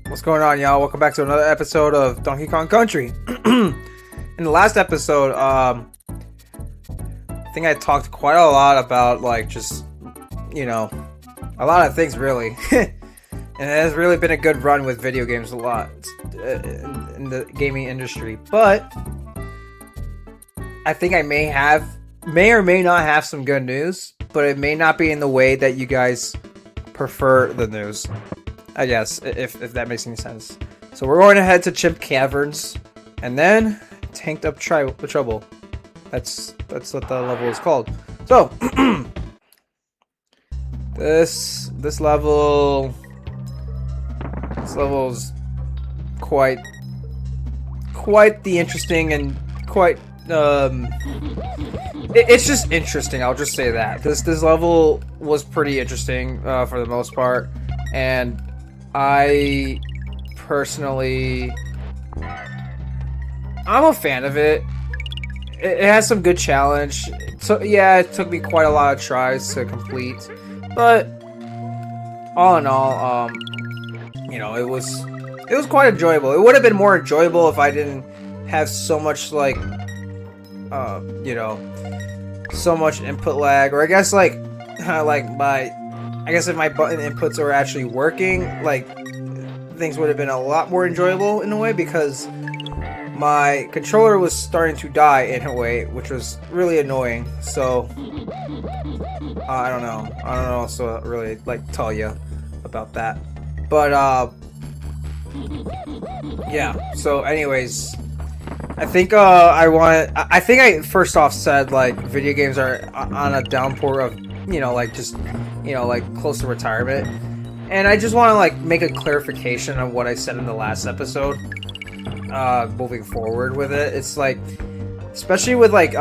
What's going on, y'all? Welcome back to another episode of Donkey Kong Country. In the last episode, I think I talked quite a lot about, like, just, a lot of things, really. And it has really been a good run with video games a lot in the gaming industry. But I think I may or may not have some good news, but it may not be in the way that you guys prefer the news. I guess, if that makes any sense. So we're going to head to Chimp Caverns, and then Tanked Up Trouble. That's what the level is called. So this level is quite the interesting and quite it's just interesting. I'll just say that this level was pretty interesting for the most part, and I personally, I'm a fan of it. It has some good challenge. So yeah, it took me quite a lot of tries to complete, but all in all, it was quite enjoyable. It would have been more enjoyable if I didn't have so much so much input lag, or I guess if my button inputs were actually working, like, things would have been a lot more enjoyable in a way, because my controller was starting to die in a way, which was really annoying. So I don't know also really tell you about that, but yeah. So anyways, I think I first off said, like, video games are on a downpour of close to retirement, and I just want to make a clarification on what I said in the last episode. Moving forward with it, it's like, especially with with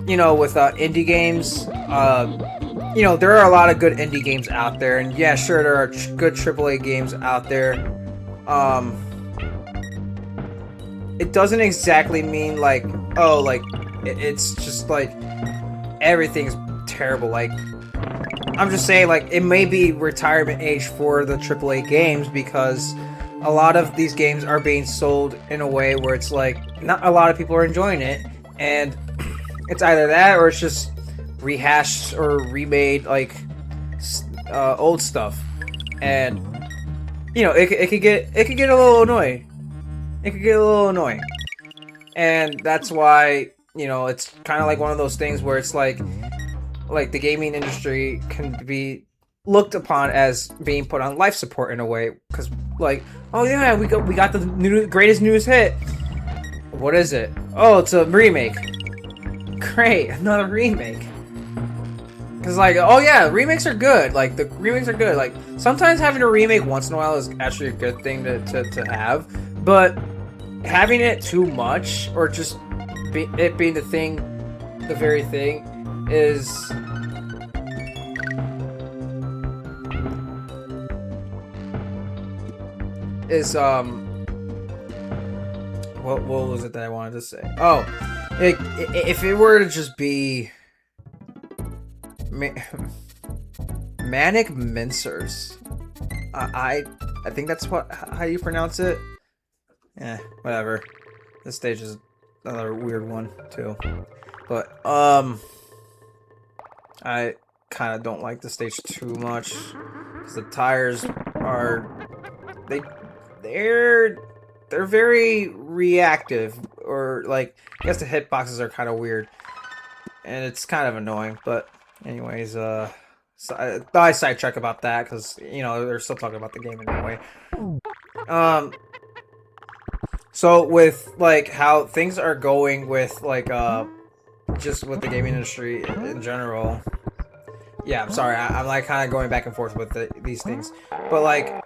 indie games, there are a lot of good indie games out there, and yeah, sure, there are good AAA games out there. It doesn't exactly mean it's just everything's terrible. I'm just saying, it may be retirement age for the AAA games, because a lot of these games are being sold in a way where it's not a lot of people are enjoying it, and it's either that or it's just rehashed or remade old stuff, and it could get a little annoying. It could get a little annoying, and that's why it's kind of like one of those things where it's like the gaming industry can be looked upon as being put on life support in a way, because oh yeah, we got the greatest news hit. What is it? Oh, it's a remake. Great, another remake. Because oh yeah, remakes are good. The remakes are good. Sometimes having a remake once in a while is actually a good thing to have, but having it too much, or just it being the very thing, is what was it that I wanted to say? Oh, if it were to just be Manic Mincers, I think that's how you pronounce it. Whatever. This stage is another weird one too, but I kind of don't like the stage too much, because the tires are they're very reactive, or I guess the hitboxes are kind of weird, and it's kind of annoying. But anyways, so I sidetrack about that, because they're still talking about the game anyway. So with how things are going with just with the gaming industry in general. Yeah, I'm sorry, I'm kind of going back and forth with these things, but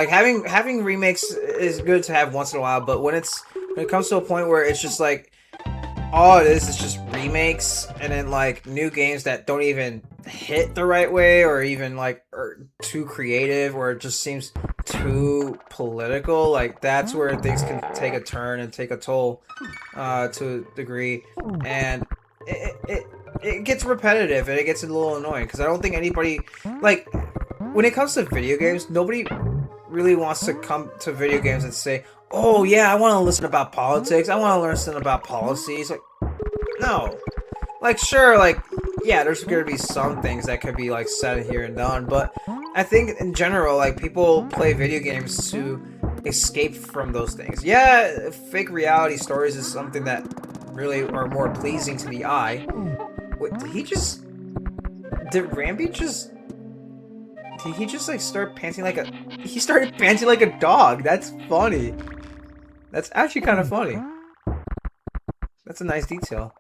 having remakes is good to have once in a while, but when it comes to a point where it's just all it is just remakes, and then new games that don't even hit the right way, or even are too creative, or it just seems too political, that's where things can take a turn and take a toll to a degree. And it gets repetitive and it gets a little annoying because I don't think anybody like when it comes to video games, nobody really wants to come to video games and say, "Oh yeah, I want to listen about politics. I want to listen about policies." Like, no. Like, sure, like, yeah, there's gonna be some things that could be like said here and done, but I think in general, like, people play video games to escape from those things. Yeah, fake reality stories is something that really are more pleasing to the eye. Wait, did Rambi just did he just like start panting like a he started panting like a dog? That's funny. That's actually kind of funny. That's a nice detail.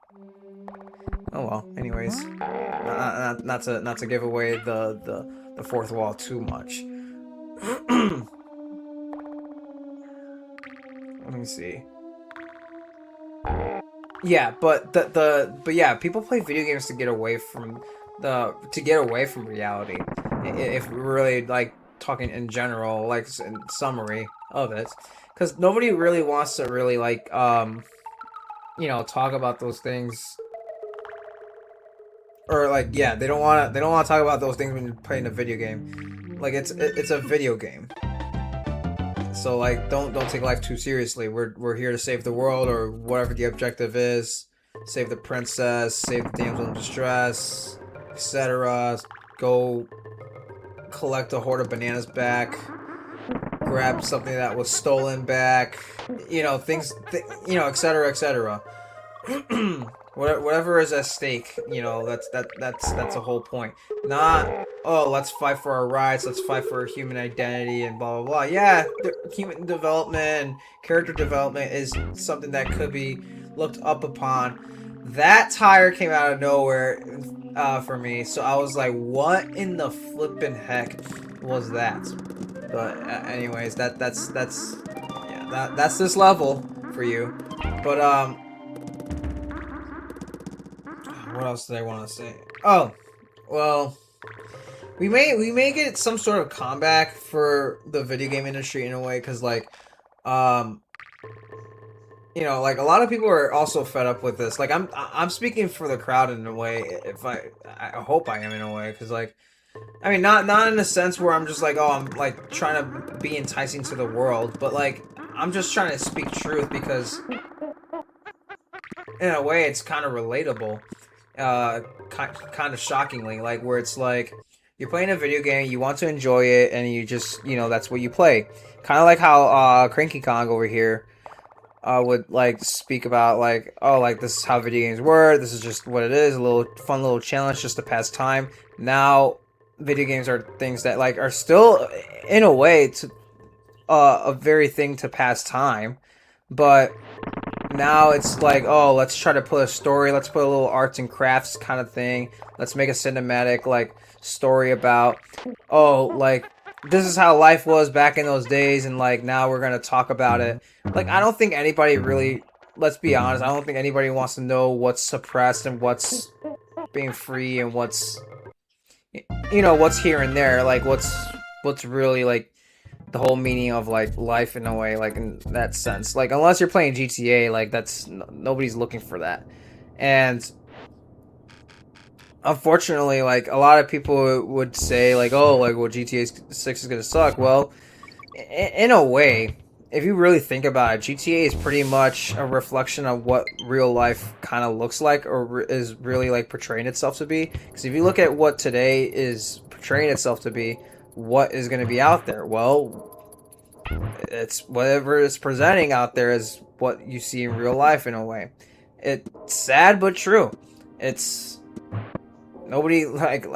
Oh well. Anyways, not to give away the fourth wall too much. Let me see. Yeah, but but yeah, people play video games to get away from reality. If we're really like talking in general, like in summary of it, because nobody really wants to really like talk about those things, or like yeah, they don't want to talk about those things when you're playing a video game. Like it's a video game. So like don't take life too seriously. We're here to save the world or whatever the objective is. Save the princess, save the damsel in distress, etc. Go collect a hoard of bananas back. Grab something that was stolen back. Etc. etc. Whatever is at stake, that's the whole point. Not, oh, let's fight for our rights, let's fight for human identity and blah blah blah. Yeah, human development and character development is something that could be looked up upon. That tire came out of nowhere for me, so I was like, what in the flippin' heck was that? But anyways, that's this level for you. But what else did I want to say? Oh, well, we may get some sort of comeback for the video game industry in a way, because like, like a lot of people are also fed up with this. Like I'm speaking for the crowd in a way. If I hope I am in a way, because like, I mean not in a sense where I'm just like, oh, I'm like trying to be enticing to the world, but like I'm just trying to speak truth because in a way it's kind of relatable. Kind of shockingly, like where it's like you're playing a video game, you want to enjoy it, and you just that's what you play. Kind of like how Cranky Kong over here would like speak about like, oh, like this is how video games work. This is just what it is, a little fun little challenge just to pass time. Now, video games are things that like are still in a way to a very thing to pass time, but now it's like, oh, let's try to put a story, let's put a little arts and crafts kind of thing. Let's make a cinematic like story about, oh, like this is how life was back in those days, and like now we're gonna talk about it. Like I don't think anybody really, let's be honest, I don't think anybody wants to know what's suppressed and what's being free and what's what's here and there, like what's really like the whole meaning of like life in a way, like in that sense. Like unless you're playing GTA, like that's nobody's looking for that. And unfortunately, like a lot of people would say like, oh, like well, GTA 6 is gonna suck. Well, in a way, if you really think about it, GTA is pretty much a reflection of what real life kind of looks like, or is really like portraying itself to be. Because if you look at what today is portraying itself to be, what is going to be out there? Well, it's whatever is presenting out there is what you see in real life in a way. It's sad but true. It's nobody like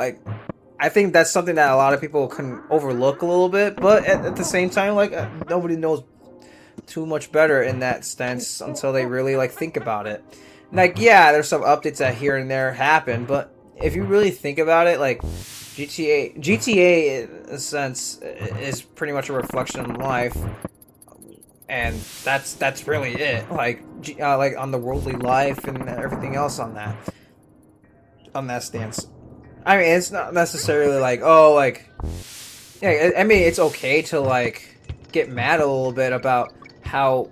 I think that's something that a lot of people can overlook a little bit, but at the same time, like nobody knows too much better in that sense until they really like think about it. Like yeah, there's some updates that here and there happen, but if you really think about it, like GTA in a sense is pretty much a reflection of life, and that's really it. Like on the worldly life and everything else on that stance. I mean, it's not necessarily like, oh, like, yeah, I mean, it's okay to like get mad a little bit about how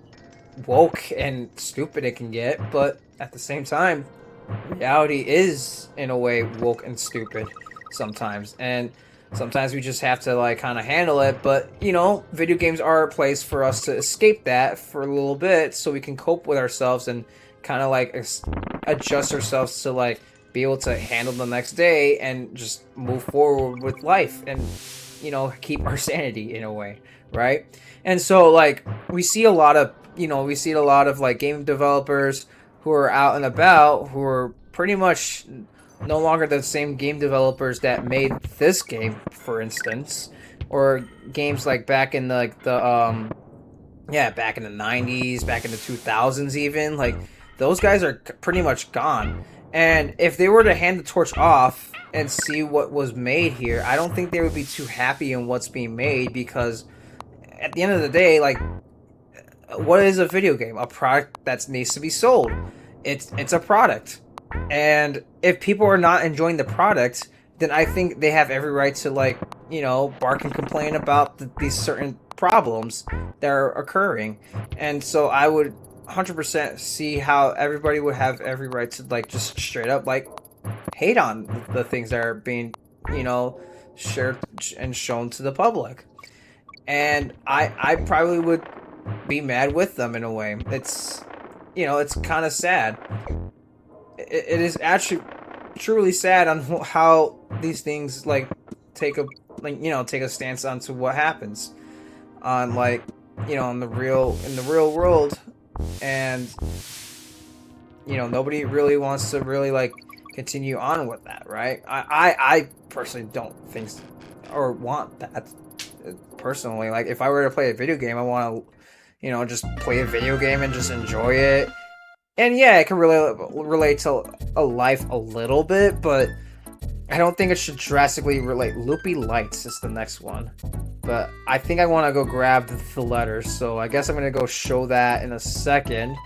woke and stupid it can get, but at the same time, reality is in a way woke and stupid sometimes, and sometimes we just have to like kind of handle it. But you know, video games are a place for us to escape that for a little bit so we can cope with ourselves and kind of like adjust ourselves to like be able to handle the next day and just move forward with life and, you know, keep our sanity in a way, right? And so like we see a lot of, you know, we see a lot of like game developers who are out and about who are pretty much no longer the same game developers that made this game, for instance, or games like back in the yeah, back in the 90s, back in the 2000s even, like those guys are pretty much gone. And if they were to hand the torch off and see what was made here, I don't think they would be too happy in what's being made, because at the end of the day, like, what is a video game? A product that needs to be sold. It's a product. And if people are not enjoying the product, then I think they have every right to, like, you know, bark and complain about these certain problems that are occurring. And so I would 100% see how everybody would have every right to, like, just straight up, like, hate on the things that are being, you know, shared and shown to the public. And I probably would be mad with them in a way. It's, you know, it's kind of sad. It is actually truly sad on how these things like take a, like, you know, take a stance onto what happens on, like, you know, in the real world. And you know, nobody really wants to really like continue on with that, right? I personally don't think or want that personally. Like, if I were to play a video game, I want to, you know, just play a video game and just enjoy it. And yeah, it can really relate to a life a little bit, but I don't think it should drastically relate. Loopy Lights is the next one, but I think I want to go grab the letters, so I guess I'm gonna go show that in a second.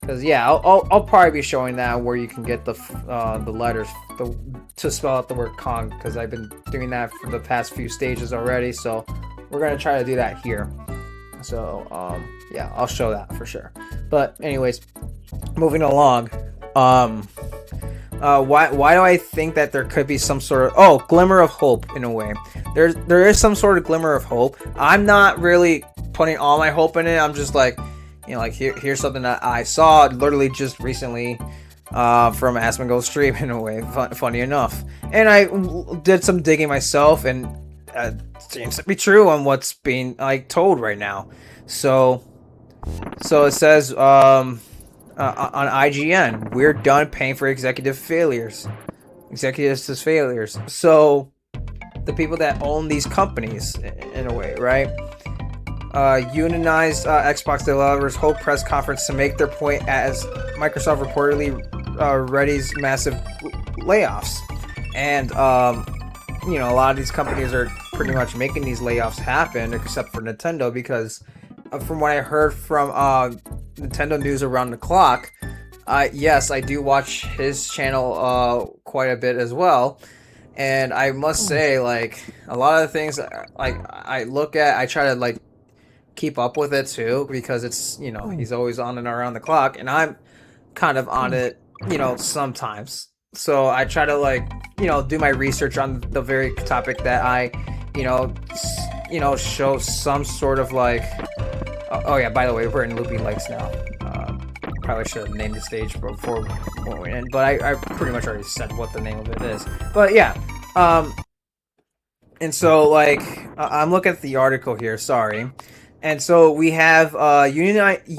Cause yeah, I'll probably be showing that where you can get the letters to spell out the word Kong, because I've been doing that for the past few stages already. So we're gonna try to do that here. So yeah, I'll show that for sure. But anyways, moving along. Why do I think that there could be some sort of glimmer of hope in a way? There is some sort of glimmer of hope. I'm not really putting all my hope in it. I'm just like, you know, like here's something that I saw literally just recently from Asmongold stream in a way, funny enough. And I did some digging myself, and it seems to be true on what's being like told right now. So it says on IGN, we're done paying for executives' failures. So the people that own these companies in a way, right? Unionized Xbox developers hold press conference to make their point as Microsoft reportedly readies massive layoffs. And you know, a lot of these companies are pretty much making these layoffs happen, except for Nintendo, because from what I heard from Nintendo News Around the Clock, yes, I do watch his channel quite a bit as well. And I must say, like, a lot of the things like I look at, I try to like keep up with it too, because it's, you know, he's always on and around the clock, and I'm kind of on it, you know, sometimes. So I try to, like, you know, do my research on the very topic that I, you know, show some sort of like, oh yeah, by the way, we're in Loopy Lights now. Probably should have named the stage before we went in, but I pretty much already said what the name of it is. But yeah, and so like I'm looking at the article here, sorry. And so we have unionized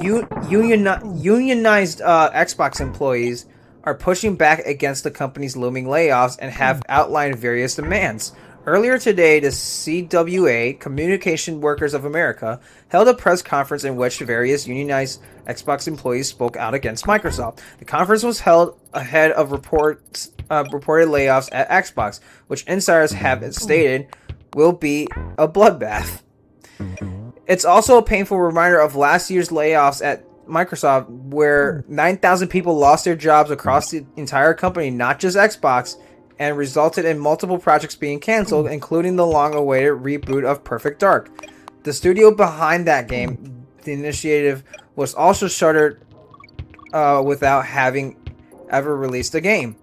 Xbox employees are pushing back against the company's looming layoffs and have outlined various demands. Earlier today, the CWA, Communication Workers of America, held a press conference in which various unionized Xbox employees spoke out against Microsoft. The conference was held ahead of reported layoffs at Xbox, which insiders have stated will be a bloodbath. It's also a painful reminder of last year's layoffs at Microsoft, where 9,000 people lost their jobs across the entire company, not just Xbox, and resulted in multiple projects being canceled, including the long-awaited reboot of Perfect Dark. The studio behind that game, the initiative, was also shuttered without having ever released a game.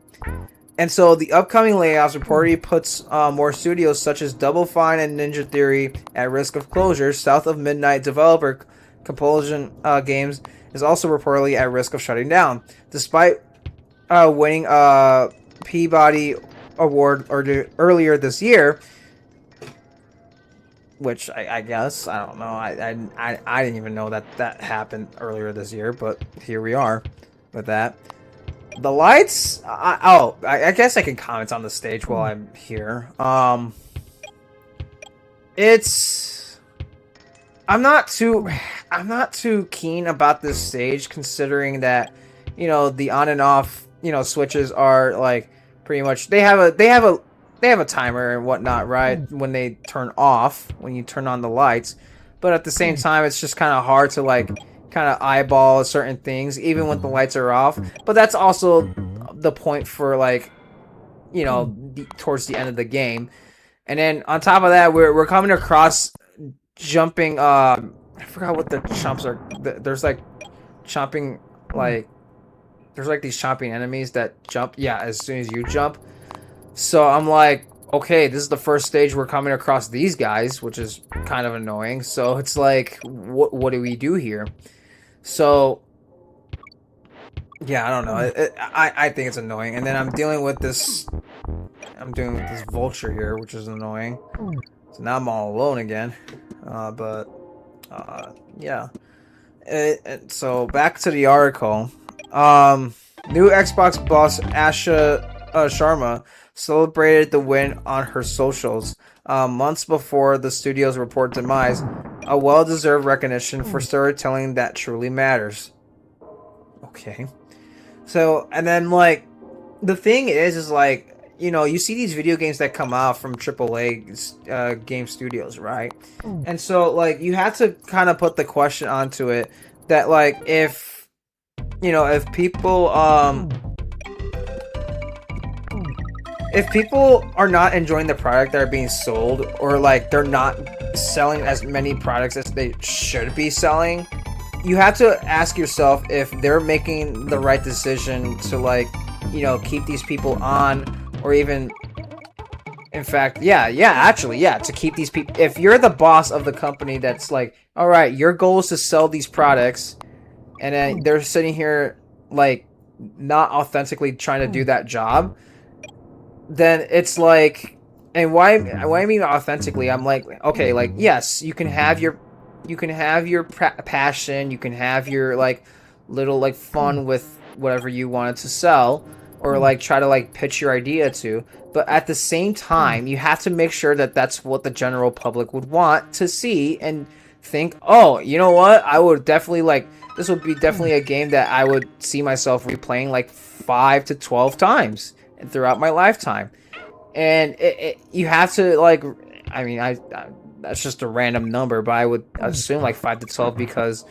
And so the upcoming layoffs reportedly puts more studios such as Double Fine and Ninja Theory at risk of closure. South of Midnight developer Compulsion Games is also reportedly at risk of shutting down, despite winning a Peabody Award earlier this year. Which I guess I don't know. I didn't even know that happened earlier this year, but here we are with that. The lights. I guess I can comment on the stage while I'm here. It's. I'm not too keen about this stage, considering that, you know, the on and off, you know, switches are like pretty much they have a timer and whatnot, right? When they turn off, when you turn on the lights, but at the same time, it's just kind of hard to like kind of eyeball certain things even when the lights are off. But that's also the point for, like, you know, towards the end of the game. And then on top of that, we're coming across jumping. I forgot what the chomps are. There's like chomping, like there's like these chomping enemies that jump. Yeah, as soon as you jump. So I'm like, okay, this is the first stage we're coming across these guys, which is kind of annoying. So it's like, what do we do here? So, yeah, I don't know. I think it's annoying. And then I'm dealing with this vulture here, which is annoying. So now I'm all alone again. Yeah. So back to the article. New Xbox boss Asha Sharma celebrated the win on her socials months before the studio's report demise, a well-deserved recognition for storytelling that truly matters. Okay. So, and then, like, the thing is like, you know, you see these video games that come out from AAA game studios, right? And so, like, you have to kind of put the question onto it that, like, if, you know, if people are not enjoying the product that are being sold, or like they're not selling as many products as they should be selling, you have to ask yourself if they're making the right decision to, like, you know, keep these people on, or even, in fact, to keep these people. If you're the boss of the company that's like, all right, your goal is to sell these products, and then they're sitting here like not authentically trying to do that job, then it's like, and why I mean authentically, I'm like, okay, like, yes, you can have your passion, you can have your like little like fun with whatever you wanted to sell, or like try to like pitch your idea to, but at the same time you have to make sure that that's what the general public would want to see and think, oh, you know what, I would definitely like, this would be definitely a game that I would see myself replaying like 5 to 12 times throughout my lifetime. And you have to, like, I mean, I that's just a random number, but I would assume like 5 to 12, because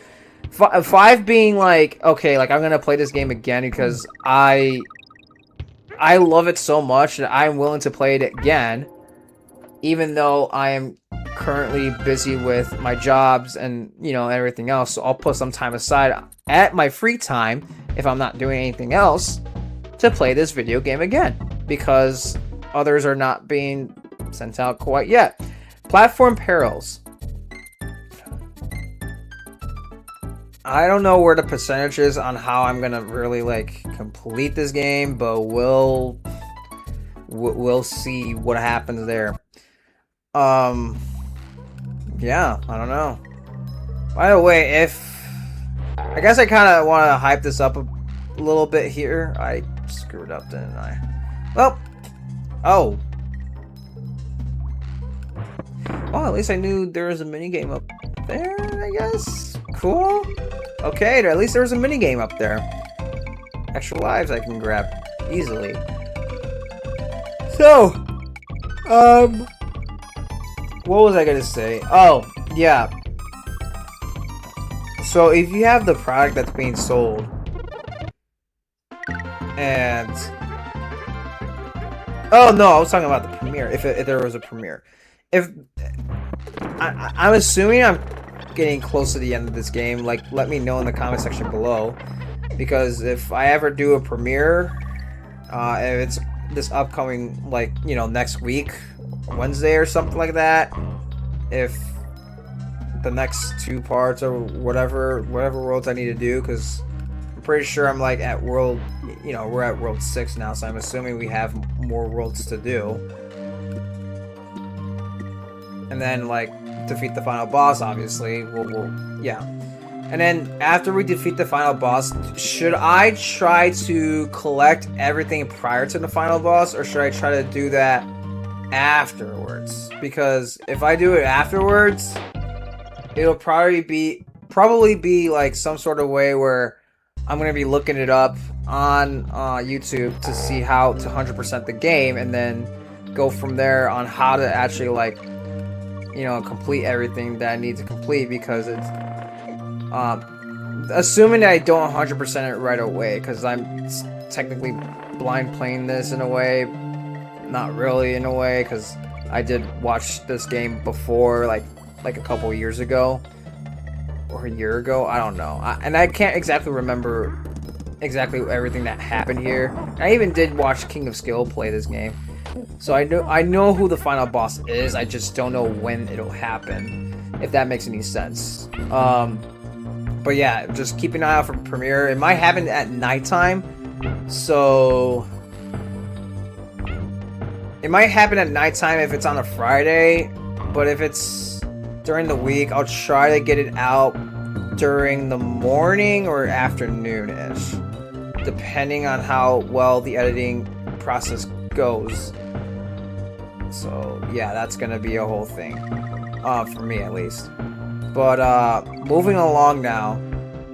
5 being like, okay, like, I'm gonna play this game again because I love it so much that I'm willing to play it again, even though I am currently busy with my jobs and, you know, everything else. So I'll put some time aside at my free time, if I'm not doing anything else, to play this video game again, because others are not being sent out quite yet. Platform perils. I don't know where the percentage is on how I'm gonna really like complete this game, but we'll see what happens there. Yeah, I don't know. By the way, I guess I kind of want to hype this up a little bit here. I screwed up, didn't I? Well, oh, at least I knew there was a minigame up there, I guess. Cool. Okay, at least there was a minigame up there. Extra lives I can grab easily. So, what was I gonna say? Oh, yeah. So if you have the product that's being sold, and oh no, I was talking about the premiere. If there was a premiere, I'm assuming I'm getting close to the end of this game. Like, let me know in the comment section below, because if I ever do a premiere, if it's this upcoming, like, you know, next week, Wednesday or something like that, if the next 2 parts or whatever worlds I need to do, because I'm pretty sure I'm like at world, you know, we're at world 6 now, so I'm assuming we have more worlds to do. And then, like, defeat the final boss, obviously. Yeah. And then after we defeat the final boss, should I try to collect everything prior to the final boss, or should I try to do that afterwards? Because if I do it afterwards, it'll probably be like some sort of way where I'm gonna be looking it up on YouTube to see how to 100% the game, and then go from there on how to actually, like, you know, complete everything that I need to complete, because it's assuming that I don't 100% it right away, because I'm technically blind playing this in a way, not really in a way, because I did watch this game before, like a couple years ago, or a year ago, I don't know, and I can't exactly remember exactly everything that happened here. I even did watch King of Skill play this game, so I know who the final boss is. I just don't know when it'll happen, if that makes any sense. But yeah, just keep an eye out for premiere. It might happen at nighttime, so it might happen at nighttime if it's on a Friday, but if it's during the week, I'll try to get it out during the morning or afternoon-ish, depending on how well the editing process goes. So yeah, that's gonna be a whole thing, for me at least. But moving along now.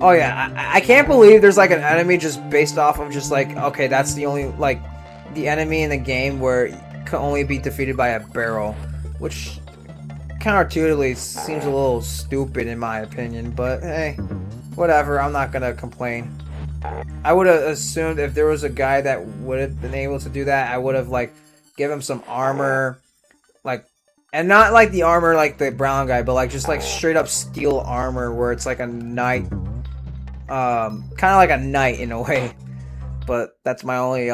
Oh yeah, I can't believe there's like an enemy just based off of just like, okay, that's the only, like, the enemy in the game where it can only be defeated by a barrel, which counterintuitively seems a little stupid in my opinion, but hey, whatever, I'm not gonna complain. I would have assumed if there was a guy that would have been able to do that, I would have, like, give him some armor, like, and not like the armor like the brown guy, but like just like straight up steel armor where it's like a knight, kind of like a knight in a way. But that's my only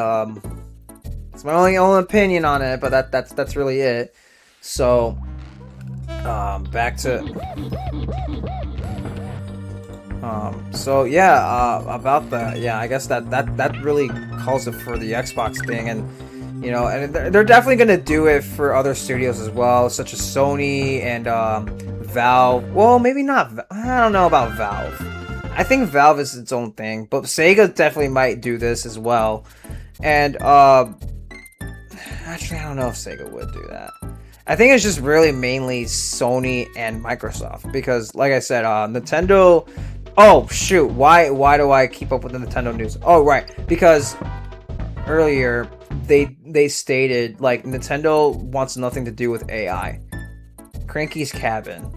it's my only opinion on it. But that's really it. So back to so yeah, about that, yeah, I guess that really calls it for the Xbox thing. And you know, and they're definitely gonna do it for other studios as well, such as Sony and Valve. Well, maybe not. I don't know about Valve. I think Valve is its own thing, but Sega definitely might do this as well. And actually, I don't know if Sega would do that. I think it's just really mainly Sony and Microsoft, because, like I said, Nintendo. Oh shoot! Why do I keep up with the Nintendo news? Oh right, because earlier they stated, like, Nintendo wants nothing to do with AI. Cranky's Cabin.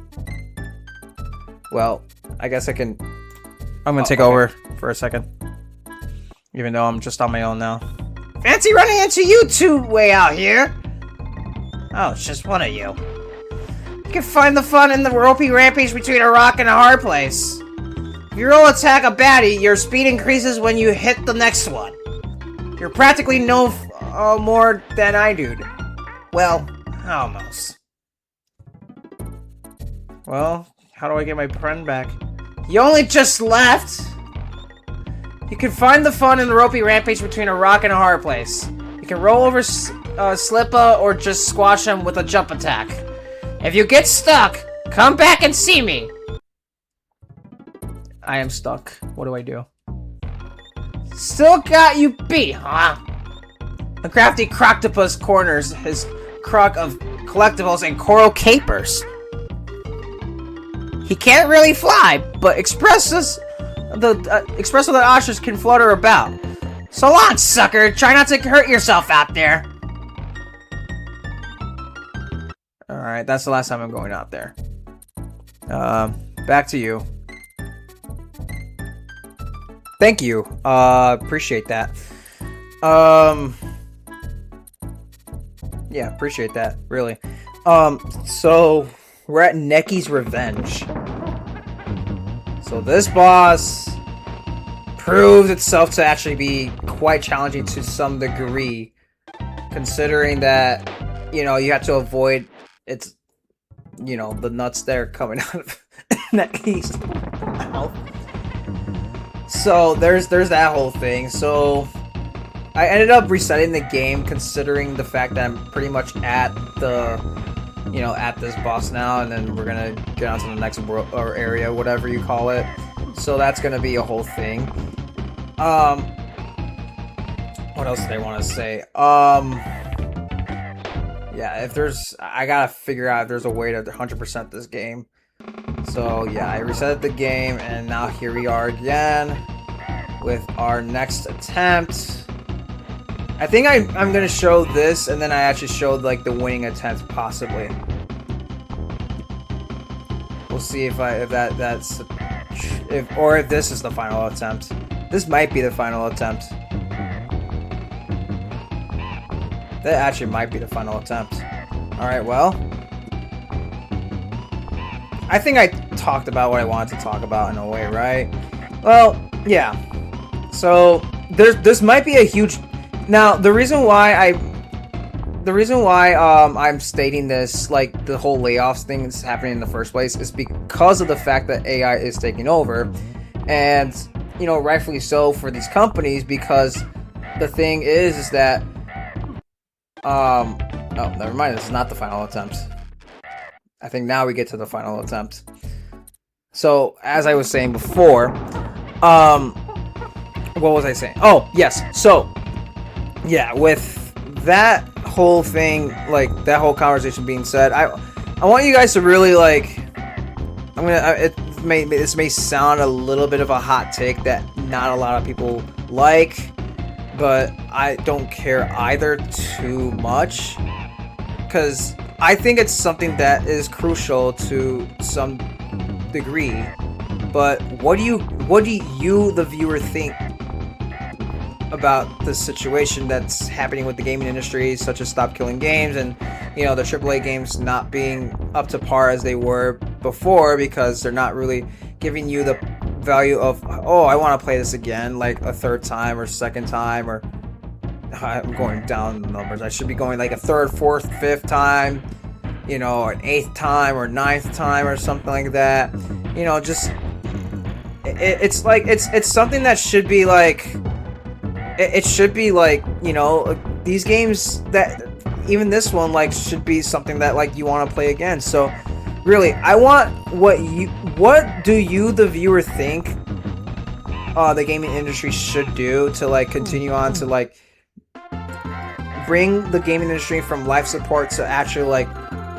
Well, I guess I'm gonna take over for a second, even though I'm just on my own now. Fancy running into you two way out here. Oh, it's just one of you. You can find the fun in the ropey rampage between a rock and a hard place. If you roll attack a baddie, your speed increases when you hit the next one. You're practically no more than I do. Well, almost. Well, how do I get my friend back? You only just left! You can find the fun in the ropey rampage between a rock and a hard place. You can roll over Slippa or just squash him with a jump attack. If you get stuck, come back and see me! I am stuck. What do I do? Still got you beat, huh? The crafty Croctopus corners his crock of collectibles and coral capers. He can't really fly, but expresses that ostrich can flutter about. So long, sucker! Try not to hurt yourself out there! Alright, that's the last time I'm going out there. Back to you. Thank you. Appreciate that. Yeah, appreciate that, really. So we're at Necky's Revenge. So this boss proves itself to actually be quite challenging to some degree, considering that, you know, you have to avoid its, you know, the nuts there coming out of that east mouth. So there's that whole thing. So I ended up resetting the game, considering the fact that I'm pretty much at the, you know, at this boss now, and then we're gonna get on to the next world or area, whatever you call it. So that's gonna be a whole thing. What else did I want to say? Yeah, if there's, I gotta figure out if there's a way to 100% this game. So yeah, I reset the game, and now here we are again with our next attempt. I think I'm gonna show this, and then I actually showed like the winning attempt possibly. We'll see if if this is the final attempt. This might be the final attempt. That actually might be the final attempt. Alright, well, I think I talked about what I wanted to talk about in a way, right? Well, yeah. So this might be a huge. Now the reason why I'm stating this, like the whole layoffs thing is happening in the first place, is because of the fact that AI is taking over, and you know, rightfully so for these companies, because the thing is that oh, never mind, this is not the final attempt. I think now we get to the final attempt. So as I was saying before, what was I saying? Oh yes, so yeah, with that whole thing, like that whole conversation being said, I want you guys to really like, this may sound a little bit of a hot take that not a lot of people like, but I don't care either too much, because I think it's something that is crucial to some degree. But what do you the viewer think about the situation that's happening with the gaming industry, such as Stop Killing Games, and you know, the AAA games not being up to par as they were before, because they're not really giving you the value of, oh, I want to play this again, like a third time or second time, or I'm going down the numbers. I should be going like a third, fourth, fifth time, you know, an eighth time or ninth time or something like that. You know, just it's like it's something that should be like, it should be like, you know, these games, that even this one, like, should be something that like you want to play again. So really, I want what do you the viewer think the gaming industry should do to like continue on to like bring the gaming industry from life support to actually like,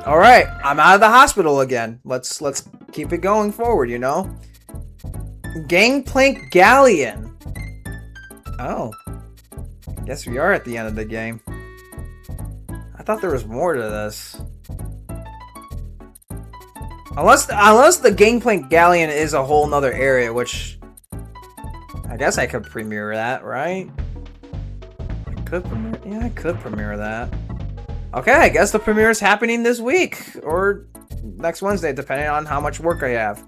all right, I'm out of the hospital again, let's keep it going forward, you know? Gangplank Galleon. Oh, guess we are at the end of the game. I thought there was more to this. Unless the Gangplank Galleon is a whole nother area, which I guess I could premiere that, right? I could premiere that. Okay, I guess the premiere is happening this week or next Wednesday, depending on how much work I have.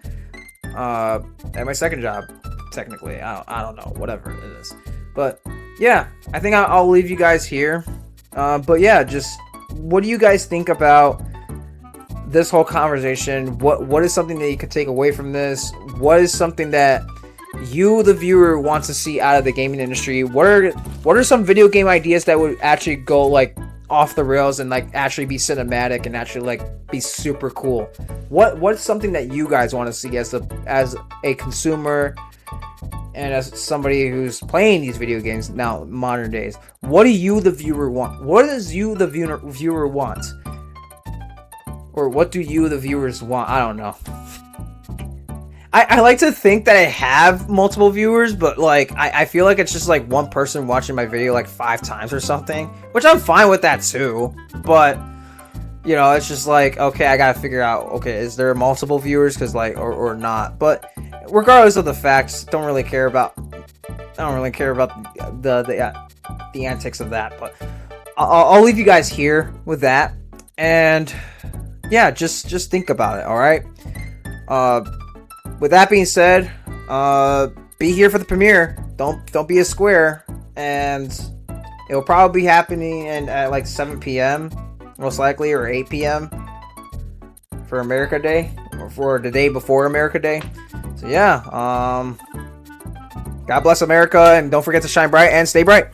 At my second job, technically. I don't know, whatever it is. But yeah, I think I'll leave you guys here. But yeah, just what do you guys think about this whole conversation? What is something that you could take away from this? What is something that you, the viewer, wants to see out of the gaming industry? What are some video game ideas that would actually go like off the rails and like actually be cinematic and actually like be super cool? What's something that you guys want to see as a consumer and as somebody who's playing these video games now, modern days? What do you, the viewer, want? What does you, the viewer, want? Or what do you, the viewers, want? I don't know. I like to think that I have multiple viewers, but like I feel like it's just like one person watching my video like 5 times or something, which I'm fine with that too. But you know, it's just like, okay, I gotta figure out, okay, is there multiple viewers, because like, or not? But regardless of the facts, I don't really care about the antics of that. But I'll leave you guys here with that, and yeah, just think about it. All right. With that being said, be here for the premiere. don't be a square, and it will probably be happening at like 7 p.m. most likely, or 8 p.m. for America Day, or for the day before America Day. So yeah, God bless America, and don't forget to shine bright and stay bright.